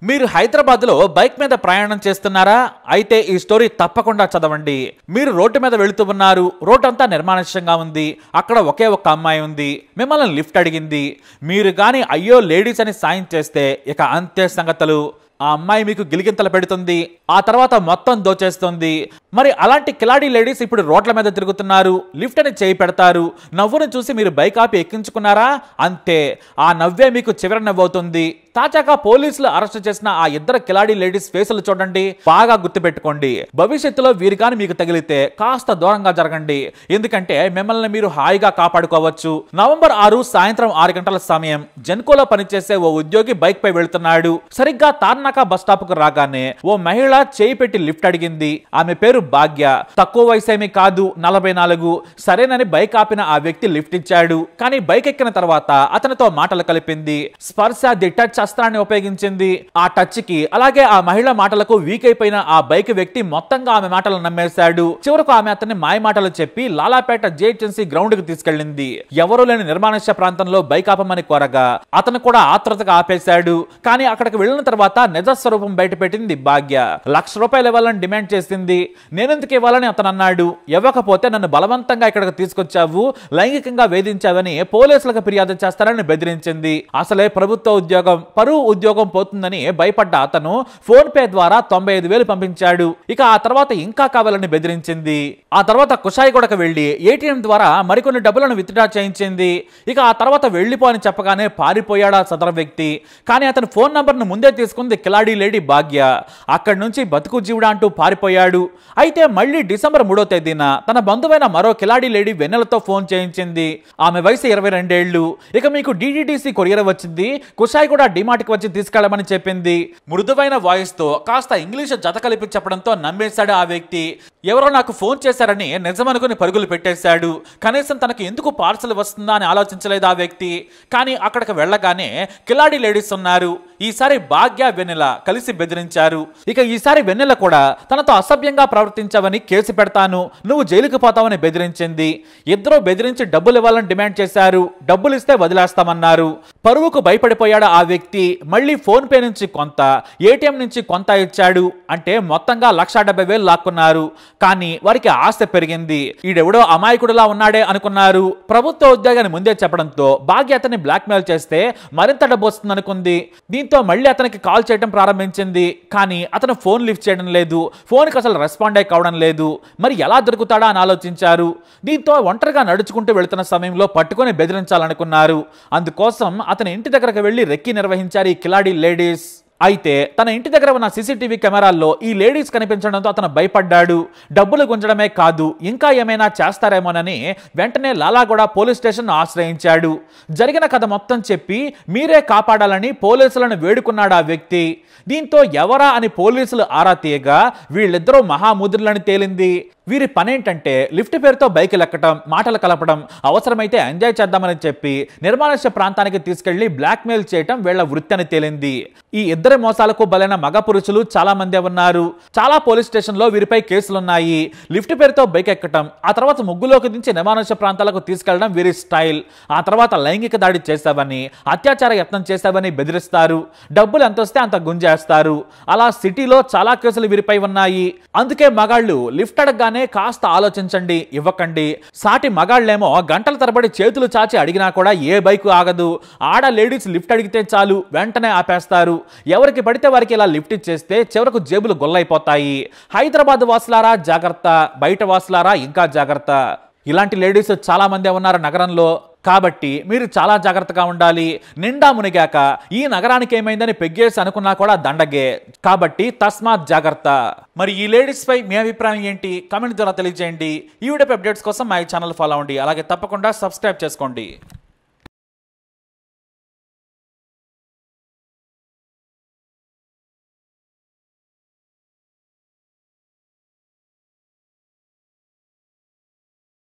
మీరు హైదరాబాద్లో బైక్ మీద ప్రయాణం చేస్తున్నారా? అయితే ఈ స్టోరీ తప్పకుండా చదవండి. మీరు రోడ్డు మీద వెళుతూ ఉన్నారు. రోడ్ అంతా నిర్మానుష్యంగా ఉంది. అక్కడ ఒకే ఒక్క అమ్మాయి ఉంది. మిమ్మల్ని లిఫ్ట్ అడిగింది. మీరు కానీ అయ్యో లేడీస్ అని సాయం చేస్తే ఇక అంతే సంగతులు. ఆ అమ్మాయి మీకు గిలిగింతలు పెడుతుంది. ఆ తర్వాత మొత్తం దోచేస్తుంది. మరి అలాంటి కిలాడీ లేడీస్ ఇప్పుడు రోడ్ల మీద తిరుగుతున్నారు. లిఫ్ట్ అని చేయి పెడతారు. నవ్వును చూసి మీరు బైక్ ఆపి ఎక్కించుకున్నారా? అంతే. ఆ నవ్వే మీకు చివరి నవ్వుతుంది. తాజాగా పోలీసులు అరెస్ట్ చేసిన ఆ ఇద్దరు కిలాడీ లేడీస్ ఫేసులు చూడండి. బాగా గుర్తుపెట్టుకోండి. భవిష్యత్తులో వీరు కానీ మీకు తగిలితే కాస్త దూరంగా జరగండి. ఎందుకంటే మిమ్మల్ని మీరు హాయిగా కాపాడుకోవచ్చు. నవంబర్ 6 సాయంత్రం 6 గంటల సమయం జెన్కోలో పనిచేసే ఓ ఉద్యోగి బైక్ పై వెళ్తున్నాడు. సరిగ్గా తార్నాక బస్ స్టాప్ కు రాగానే ఓ మహిళ చేయి పెట్టి లిఫ్ట్ అడిగింది. ఆమె పేరు భాగ్య. తక్కువ వయసేమీ కాదు, 44. సరేనని బైక్ ఆపిన ఆ వ్యక్తి లిఫ్ట్ ఇచ్చాడు. కానీ బైక్ ఎక్కిన తర్వాత అతనితో మాటలు కలిపింది. స్పర్శ ది టచ్ అస్త్రాన్ని ఉపయోగించింది. ఆ టచ్ కి అలాగే ఆ మహిళ మాటలకు వీక్ అయిపోయిన ఆ బైక్ వ్యక్తి మొత్తంగా ఆమె మాటలు నమ్మేశాడు. చివరకు ఆమె అతన్ని మాయ మాటలు చెప్పి లాలాపేట జేహెచ్ఎంసీ గ్రౌండ్ కి తీసుకెళ్లింది. ఎవరూ లేని నిర్మానుష్య ప్రాంతంలో బైక్ ఆపమని కోరగా అతను కూడా ఆత్రుతగా ఆపేశాడు. కానీ అక్కడికి వెళ్లిన తర్వాత నిజ స్వరూపం బయటపెట్టింది భాగ్య. ₹1,00,000 ఇవ్వాలని డిమాండ్ చేసింది. నేనెందుకు ఇవ్వాలని అతను అన్నాడు. ఇవ్వకపోతే నన్ను బలవంతంగా ఇక్కడికి తీసుకొచ్చావు, లైంగికంగా వేధించావని పోలీసులకు ఫిర్యాదు చేస్తారని బెదిరించింది. అసలే ప్రభుత్వ ఉద్యోగం, పరువు ఉద్యోగం పోతుందని భయపడ్డ అతను ఫోన్ పే ద్వారా 95,000 పంపించాడు. ఇక ఆ తర్వాత ఇంకా కావాలని బెదిరించింది. ఆ తర్వాత కుషాయిగూడకు వెళ్లి ఏటీఎం ద్వారా మరికొన్ని డబ్బులను విత్డ్రా చేయించింది. ఇక ఆ తర్వాత వెళ్లిపో అని చెప్పగానే పారిపోయాడా సదరు వ్యక్తి. కానీ అతని ఫోన్ నంబర్ను ముందే తీసుకుంది కిలాడీ లేడీ భాగ్య. అక్కడి నుంచి బతుకు జీవుడా అంటూ పారిపోయాడు. అయితే మళ్ళీ డిసెంబర్ 3వ తేదీన తన బంధువైన మరో కిలాడీ లేడీ వెన్నెలతో ఫోన్ చేయించింది. ఆమె వయసు 22 ఏళ్లు. ఇక మీకు DTDC కొరియర్ వచ్చింది, కుషాయిగూడ డిమార్ట్కి వచ్చి తీసుకెళ్లమని చెప్పింది. మృదువైన వాయిస్ తో కాస్త ఇంగ్లీష్ జత కలిపి చెప్పడంతో నమ్మేశాడు ఆ వ్యక్తి. ఎవరో నాకు ఫోన్ చేశారని నిజమనుకుని పరుగులు పెట్టేశాడు. కనీసం తనకు ఎందుకు పార్సల్ వస్తుందా అని ఆలోచించలేదు ఆ వ్యక్తి. కానీ అక్కడికి వెళ్ళగానే కిలాడీ లేడీస్ ఉన్నారు. ఈసారి భాగ్య, వెన్నెల కలిసి బెదిరించారు. ఇక ఈసారి వెన్నెల కూడా తనతో అసభ్యంగా ప్రవర్తించావని కేసు పెడతాను, నువ్వు జైలుకు పోతావని బెదిరించింది. ఇద్దరూ బెదిరించి డబ్బులు ఇవ్వాలని డిమాండ్ చేశారు. డబ్బులు ఇస్తే వదిలేస్తామన్నారు. పరువుకు భయపడిపోయాడు ఆ వ్యక్తి. మళ్ళీ ఫోన్ పే నుంచి కొంత, ఏటీఎం నుంచి కొంత ఇచ్చాడు. అంటే మొత్తంగా ₹1,70,000 లాక్కున్నారు. కానీ వారికి ఆశ పెరిగింది. ఈడెవడో అమాయకుడిలా ఉన్నాడే అనుకున్నారు. ప్రభుత్వ ఉద్యోగాన్ని ముందే చెప్పడంతో భాగ్య అతన్ని బ్లాక్మెయిల్ చేస్తే మరింత డబ్బు వస్తుందనుకుంది. దీంతో మళ్ళీ అతనికి కాల్ చేయడం ప్రారంభించింది. కానీ అతను ఫోన్ లిఫ్ట్ చేయడం లేదు. ఫోన్కి అసలు రెస్పాండ్ కావడం లేదు. మరి ఎలా దొరుకుతాడా అని ఆలోచించారు. దీంతో ఒంటరిగా నడుచుకుంటూ వెళుతున్న సమయంలో పట్టుకొని బెదిరించాలనుకున్నారు. అందుకోసం అతని ఇంటి దగ్గరకు వెళ్లి రెక్కి నిర్వహించారు ఈ కిలాడీ లేడీస్. అయితే తన ఇంటి దగ్గర ఉన్న CCTV కెమెరాల్లో ఈ లేడీస్ కనిపించడంతో అతను భయపడ్డాడు. డబ్బులు గుంజడమే కాదు ఇంకా ఏమైనా చేస్తారేమోనని వెంటనే లాలాగూడ పోలీస్ స్టేషన్ ఆశ్రయించాడు. జరిగిన కథ మొత్తం చెప్పి మీరే కాపాడాలని పోలీసులను వేడుకున్నాడు ఆ వ్యక్తి. దీంతో ఎవరా అని పోలీసులు ఆరా తీయగా వీళ్ళిద్దరూ మహాముద్రులని తేలింది. వీరి పనేంటంటే లిఫ్ట్ పేరుతో బైక్ లెక్కటం, మాటలు కలపడం, అవసరమైతే ఎంజాయ్ చేద్దామని చెప్పి నిర్మానుష్య ప్రాంతానికి తీసుకెళ్లి బ్లాక్మెయిల్ చేయటం వీళ్ల వృత్తి అని తేలింది. ఈ ఇద్దరి మోసాలకు బలైన మగ పురుషులు చాలా మంది ఉన్నారు. చాలా పోలీస్ స్టేషన్లో వీరిపై కేసులున్నాయి. లిఫ్ట్ పేరుతో బైక్ ఎక్కటం, ఆ తర్వాత ముగ్గులోకి దించి నిర్మానుష్య ప్రాంతాలకు తీసుకెళ్లడం వీరి స్టైల్. ఆ తర్వాత లైంగిక దాడి చేశావని, అత్యాచార యత్నం చేశావని బెదిరిస్తారు. డబ్బులు ఎంత వస్తే అంత గుంజేస్తారు. అలా సిటీలో చాలా కేసులు వీరిపై ఉన్నాయి. అందుకే మగాళ్ళు లిఫ్ట్ అడగగానే కాస్త ఆలోచించండి, ఇవ్వకండి. సాటి మగాళ్ళేమో గంటల తరబడి చేతులు చాచి అడిగినా కూడా ఏ బైకు ఆగదు. ఆడ లేడీస్ లిఫ్ట్ అడిగితే చాలు వెంటనే ఆపేస్తారు. ఎవరికి పడితే వారికి ఇలా లిఫ్ట్ ఇచ్చేస్తే చివరకు జేబులు గొల్లైపోతాయి. హైదరాబాద్ వాసులారా జాగ్రత్త, బయట వాసులారా ఇంకా జాగ్రత్త. ఇలాంటి లేడీస్ చాలా మంది ఉన్నారు నగరంలో. కాబట్టి మీరు చాలా జాగ్రత్తగా ఉండాలి. నిండా మునిగాక ఈ నగరానికి ఏమైందని పెగ్గేసి అనుకున్నా కూడా దండగే. కాబట్టి తస్మాత్ జాగ్రత్త. మరి ఈ లేడీస్ పై మీ అభిప్రాయం ఏంటి? కామెంట్ ద్వారా తెలియజేయండి. ఈ వీడియో అప్డేట్స్ కోసం మా ఛానల్ ఫాలో అవ్వండి. అలాగే తప్పకుండా సబ్స్క్రైబ్ చేసుకోండి.